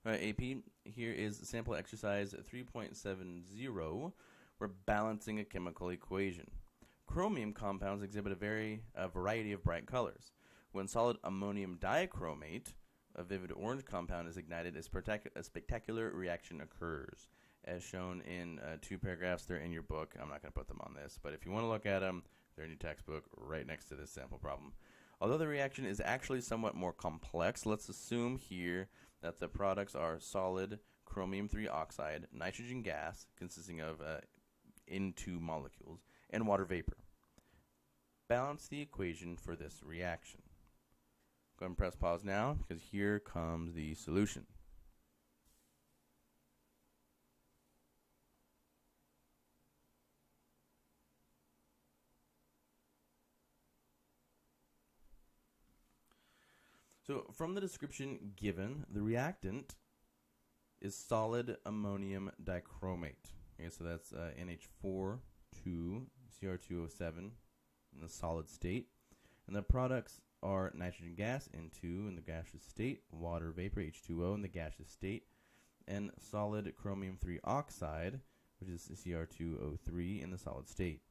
All right, AP, here is sample exercise 3.70. We're balancing a chemical equation. Chromium compounds exhibit a variety of bright colors. When solid ammonium dichromate, a vivid orange compound, is ignited, a spectacular reaction occurs. As shown in 2 paragraphs, they're in your book. I'm not going to put them on this, but if you want to look at them, they're in your textbook right next to this sample problem. Although the reaction is actually somewhat more complex, let's assume here that the products are solid chromium-3 oxide, nitrogen gas consisting of N2 molecules, and water vapor. Balance the equation for this reaction. Go ahead and press pause now, because here comes the solution. So from the description given, the reactant is solid ammonium dichromate. Okay, so that's NH4 2 Cr2O7 in the solid state. And the products are nitrogen gas, N2 in the gaseous state, water vapor, H2O in the gaseous state, and solid chromium-3 oxide, which is Cr2O3 in the solid state.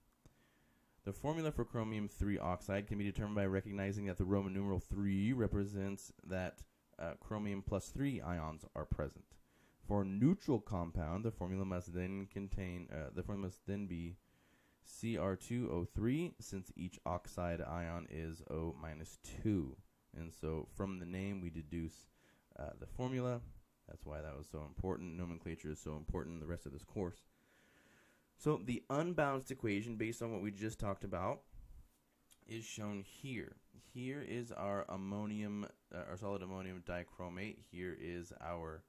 The formula for chromium-3 oxide can be determined by recognizing that the Roman numeral 3 represents that chromium plus 3 ions are present. For a neutral compound, the formula must then be Cr2O3, since each oxide ion is O minus 2. And so from the name we deduce the formula. That's why that was so important. Nomenclature is so important in the rest of this course. So the unbalanced equation, based on what we just talked about, is shown here. Here is our solid ammonium dichromate. Here is our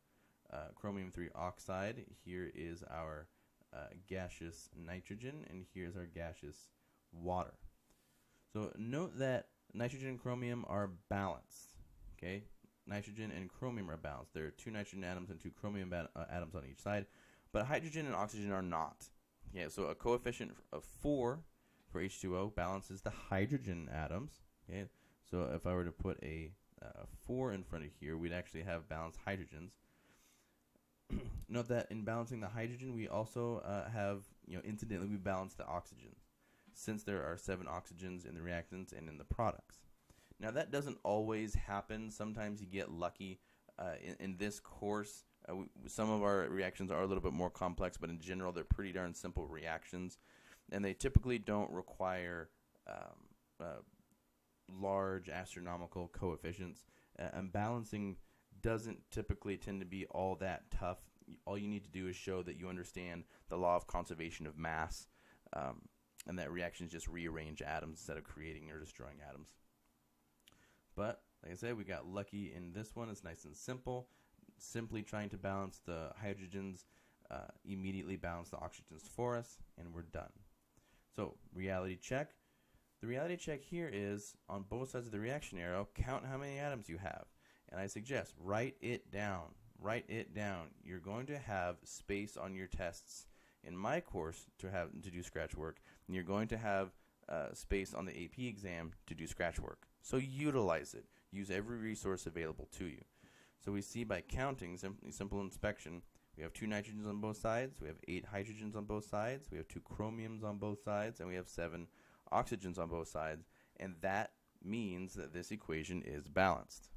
chromium-3 oxide. Here is our gaseous nitrogen, and here's our gaseous water. So note that nitrogen and chromium are balanced. Okay, nitrogen and chromium are balanced. There are 2 nitrogen atoms and 2 chromium atoms on each side, but hydrogen and oxygen are not. Yeah, so a coefficient of 4 for H2O balances the hydrogen atoms. Okay, so if I were to put a 4 in front of here, we'd actually have balanced hydrogens. Note that in balancing the hydrogen, we also incidentally, we balance the oxygens, since there are 7 oxygens in the reactants and in the products. Now, that doesn't always happen. Sometimes you get lucky. In this course, some of our reactions are a little bit more complex, but in general, they're pretty darn simple reactions, and they typically don't require large astronomical coefficients. And balancing doesn't typically tend to be all that tough. All you need to do is show that you understand the law of conservation of mass, and that reactions just rearrange atoms instead of creating or destroying atoms. But like I said, we got lucky in this one. It's nice and simple. Simply trying to balance the hydrogens immediately balance the oxygens for us, and we're done. So reality check. The reality check here is on both sides of the reaction arrow, count how many atoms you have. And I suggest write it down. Write it down. You're going to have space on your tests in my course to do scratch work, and you're going to have space on the AP exam to do scratch work. So utilize it. Use every resource available to you. So we see by counting, simple inspection, we have 2 nitrogens on both sides, we have 8 hydrogens on both sides, we have 2 chromiums on both sides, and we have 7 oxygens on both sides, and that means that this equation is balanced.